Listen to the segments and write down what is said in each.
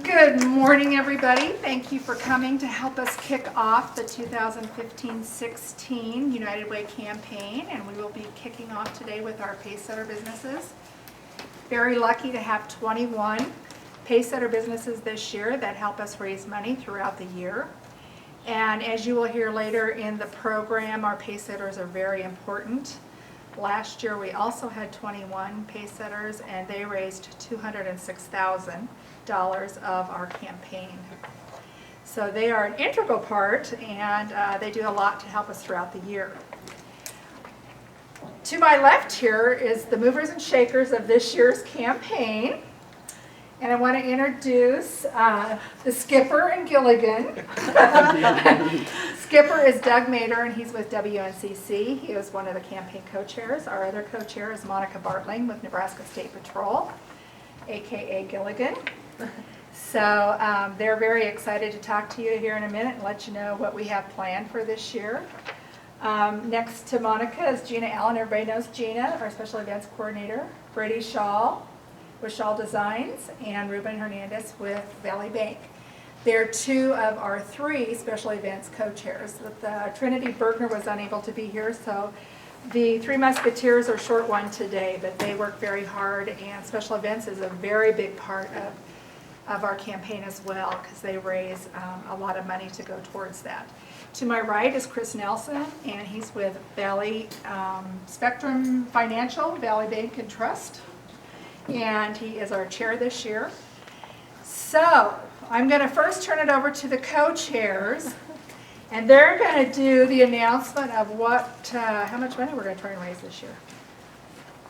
Good morning, everybody. Thank you for coming to help us kick off the 2015-16 United Way campaign, and we will be kicking off today with our Pacesetter businesses. Very lucky to have 21 Pacesetter businesses this year that help us raise money throughout the year. And as you will hear later in the program, our Pacesetters are very important. Last year we also had 21 Pacesetters, and they raised $206,000 of our campaign. So they are an integral part, and they do a lot to help us throughout the year. To my left here is the movers and shakers of this year's campaign. And I want to introduce the Skipper and Gilligan. Skipper is Doug Mader, and he's with WNCC. He is one of the campaign co-chairs. Our other co-chair is Monica Bartling with Nebraska State Patrol, aka Gilligan. So they're very excited to talk to you here in a minute and let you know what we have planned for this year. Next to Monica is Gina Allen. Everybody knows Gina, our special events coordinator. Brady Shaw with Shaw Designs, and Ruben Hernandez with Valley Bank. They're two of our three special events co-chairs. Trinity Bergner was unable to be here, so the Three Musketeers are short one today, but they work very hard, and special events is a very big part of our campaign as well, because they raise a lot of money to go towards that. To my right is Chris Nelson, and he's with Valley Spectrum Financial, Valley Bank and Trust, and he is our chair this year. So I'm going to first turn it over to the co-chairs, and they're going to do the announcement of how much money we're going to try and raise this year.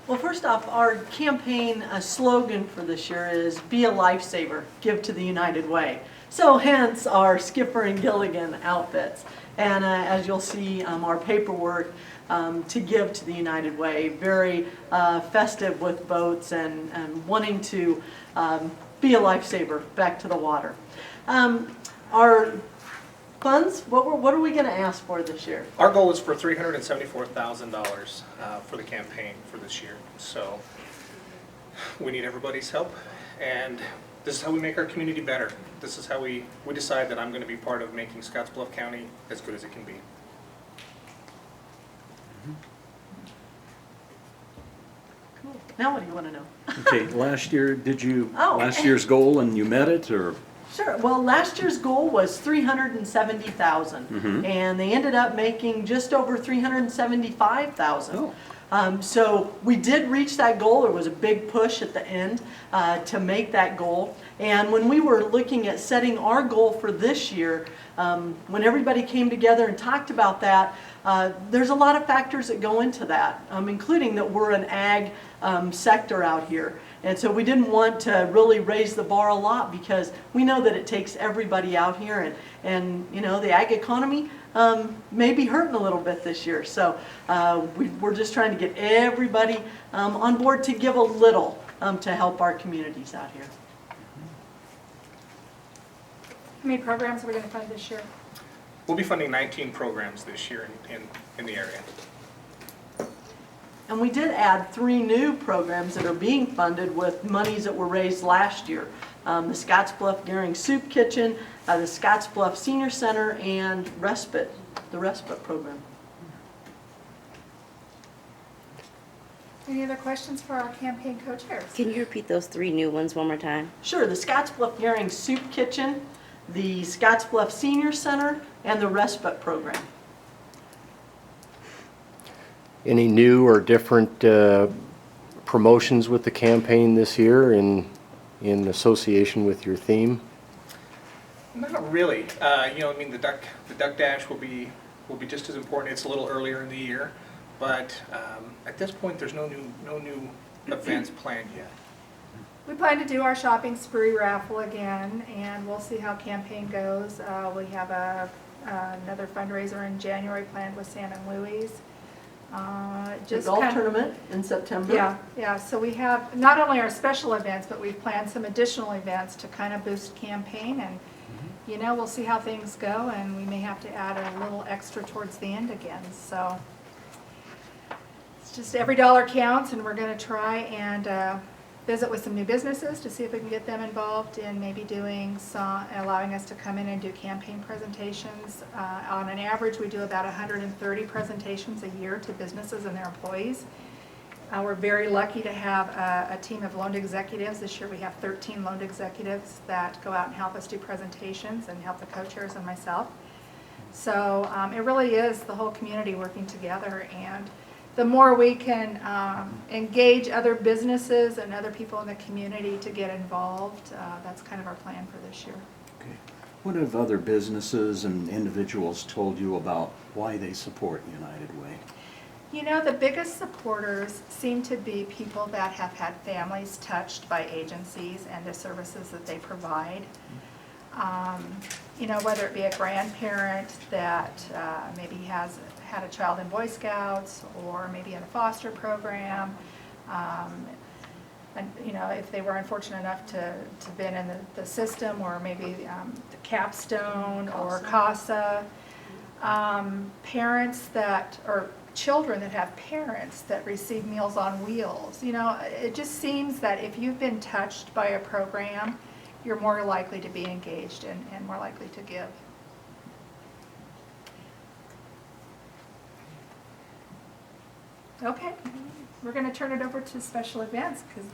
Well, first off, our campaign slogan for this year is "Be a Lifesaver, Give to the United Way." So hence our Skipper and Gilligan outfits. And as you'll see, our paperwork to give to the United Way, very festive with boats and wanting to be a lifesaver back to the water. Our funds, what are we going to ask for this year? Our goal is for $374,000 for the campaign for this year. So we need everybody's help, and this is how we make our community better. This is how we decide that I'm going to be part of making Scottsbluff County as good as it can be. Cool. Now what do you want to know? Okay, last year, last Oh. year's goal and you met it, or? Sure. Well, last year's goal was $370,000, and they ended up making just over $375,000. Oh. So we did reach that goal. There was a big push at the end to make that goal. And when we were looking at setting our goal for this year, when everybody came together and talked about that, there's a lot of factors that go into that, including that we're an ag sector out here. And so we didn't want to really raise the bar a lot, because we know that it takes everybody out here, and you know, the ag economy may be hurting a little bit this year. So we're just trying to get everybody on board to give a little to help our communities out here. How many programs are we going to fund this year? We'll be funding 19 programs this year in the area. And we did add 3 new programs that are being funded with monies that were raised last year. The Scottsbluff Gearing Soup Kitchen, the Scottsbluff Senior Center, and the Respite program. Any other questions for our campaign co-chairs? Can you repeat those 3 new ones one more time? Sure, the Scottsbluff Gearing Soup Kitchen, the Scottsbluff Senior Center, and the Respite program. Any new or different promotions with the campaign this year in association with your theme? Not really. You know, I mean, the duck dash will be just as important. It's a little earlier in the year, but at this point, there's no new events planned yet. We plan to do our shopping spree raffle again, and we'll see how campaign goes. We have another fundraiser in January planned with Sam and Louie's. The golf tournament in September. Yeah. So we have not only our special events, but we've planned some additional events to kind of boost campaign, and you know, we'll see how things go, and we may have to add a little extra towards the end again. So it's just every dollar counts, and we're going to try and visit with some new businesses to see if we can get them involved in maybe doing some, allowing us to come in and do campaign presentations. On an average, we do about 130 presentations a year to businesses and their employees. We're very lucky to have a team of loaned executives. This year we have 13 loaned executives that go out and help us do presentations and help the co-chairs and myself. So it really is the whole community working together, and the more we can engage other businesses and other people in the community to get involved, that's kind of our plan for this year. Okay. What have other businesses and individuals told you about why they support United Way? You know, the biggest supporters seem to be people that have had families touched by agencies and the services that they provide. You know, whether it be a grandparent that maybe has had a child in Boy Scouts or maybe in a foster program. And, you know, if they were unfortunate enough to been in the system, or maybe the Capstone or CASA. Parents that, or children that have parents that receive Meals on Wheels. You know, it just seems that if you've been touched by a program, you're more likely to be engaged and more likely to give. Okay, we're going to turn it over to special events because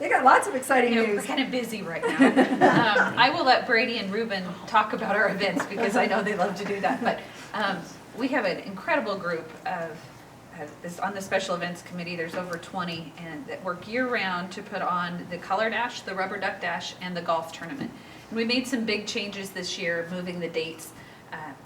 they got lots of exciting You know, we're news. kind of busy right now. I will let Brady and Ruben talk about our events because I know they love to do that. But we have an incredible group of on the special events committee. There's over 20 and that work year round to put on the color dash, the rubber duck dash, and the golf tournament. And we made some big changes this year, moving the dates,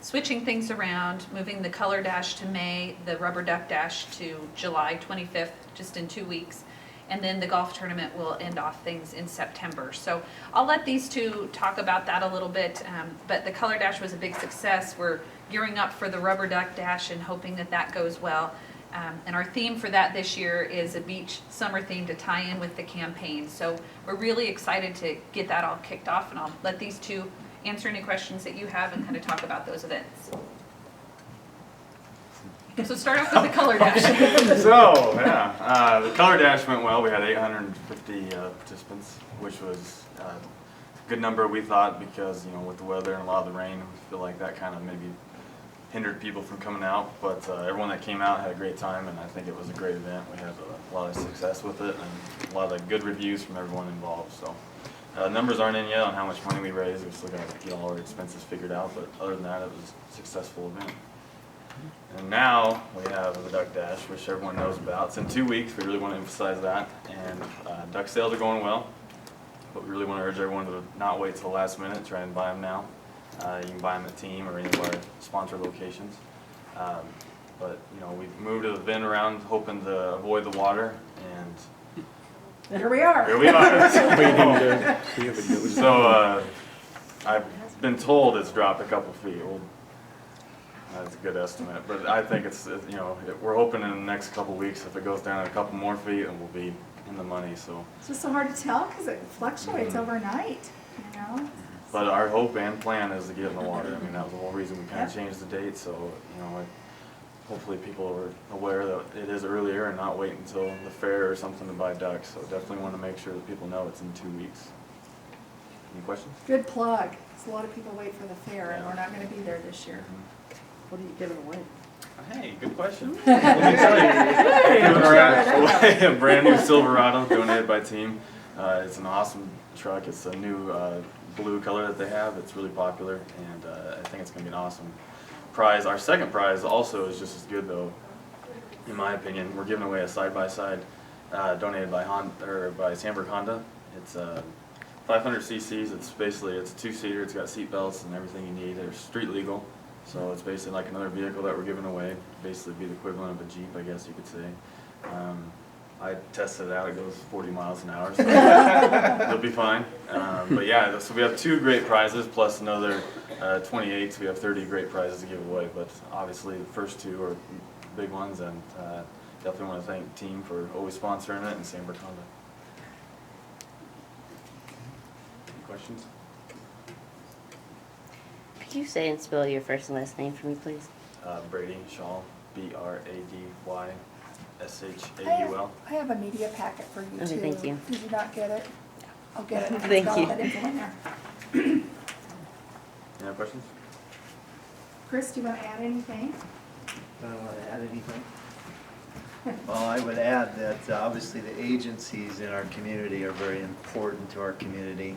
switching things around, moving the color dash to May, the rubber duck dash to July 25th, just in 2 weeks. And then the golf tournament will end off things in September. So I'll let these two talk about that a little bit. But the color dash was a big success. We're gearing up for the rubber duck dash and hoping that that goes well. And our theme for that this year is a beach summer theme to tie in with the campaign. So we're really excited to get that all kicked off, and I'll let these two answer any questions that you have and kind of talk about those events. So start off with the color dash. So, yeah, the color dash went well. We had 850 participants, which was a good number, we thought, because, you know, with the weather and a lot of the rain, we feel like that kind of maybe hindered people from coming out. But everyone that came out had a great time, and I think it was a great event. We had a lot of success with it and a lot of good reviews from everyone involved. So numbers aren't in yet on how much money we raised. We're still got to get all our expenses figured out, but other than that, it was a successful event. And now we have the Duck Dash, which everyone knows about. It's in 2 weeks. We really want to emphasize that. And duck sales are going well, but we really want to urge everyone to not wait till the last minute. Try and buy them now. You can buy them at Team or any of our sponsor locations. But you know, we've moved the event around, hoping to avoid the water, and Here we are. here we are. Waiting to see if it goes. So I've been told it's dropped a couple feet. Well, that's a good estimate, but I think it's, you know, we're hoping in the next couple weeks if it goes down a couple more feet, and we'll be in the money. So, It's just so hard to tell because it fluctuates overnight, you know? but our hope and plan is to get in the water. I mean, that was the whole reason we kind of Yep. changed the date. So, you know, hopefully people are aware that it is earlier and not wait until the fair or something to buy ducks. So definitely want to make sure that people know it's in 2 weeks. Any questions? Good plug. 'Cause a lot of people wait for the fair, and Yeah. we're not going to be there this year. What are you giving away? Hey, good question. Let me tell you, giving away a brand new Silverado donated by Team. It's an awesome truck. It's a new blue color that they have. It's really popular, and I think it's going to be an awesome prize. Our second prize also is just as good, though, in my opinion. We're giving away a side-by-side donated by by Sandberg Honda. It's 500 cc's. It's basically a two-seater. It's got seat belts and everything you need. They're street legal. So it's basically like another vehicle that we're giving away. Basically be the equivalent of a Jeep, I guess you could say. I tested it out, it goes 40 miles an hour, so it'll be fine. But yeah, so we have 2 great prizes plus another 28, so we have 30 great prizes to give away. But obviously the first 2 are big ones, and definitely want to thank Team for always sponsoring it, and Sandberg Honda. Any questions? Could you say and spell your first and last name for me, please? Brady Shaw, B-R-A-D-Y. SHAUL. I have a media packet for you too. Okay, thank you. Did you not get it? I'll get it. It's Thank got all you. that info in there. Any other questions? Chris, do you want to add anything? I don't want to add anything. Well, I would add that obviously the agencies in our community are very important to our community.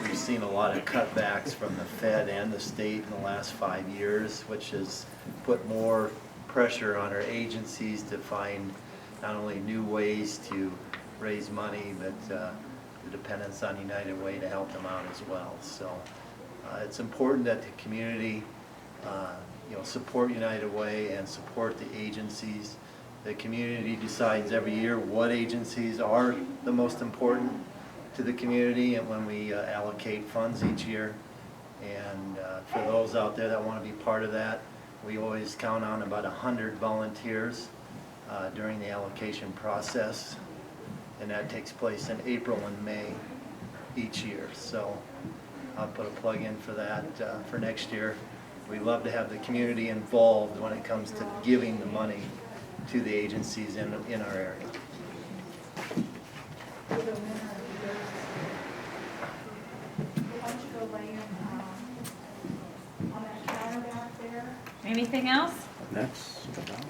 We've seen a lot of cutbacks from the Fed and the state in the last 5 years, which has put more pressure on our agencies to find not only new ways to raise money, but the dependence on United Way to help them out as well. So it's important that the community support United Way and support the agencies. The community decides every year what agencies are the most important to the community and when we allocate funds each year. And for those out there that want to be part of that, we always count on about 100 volunteers during the allocation process. And that takes place in April and May each year. So I'll put a plug in for that for next year. We love to have the community involved when it comes to giving the money to the agencies in our area. For the winner, why don't you go lay on that counter back there? Anything else? That's about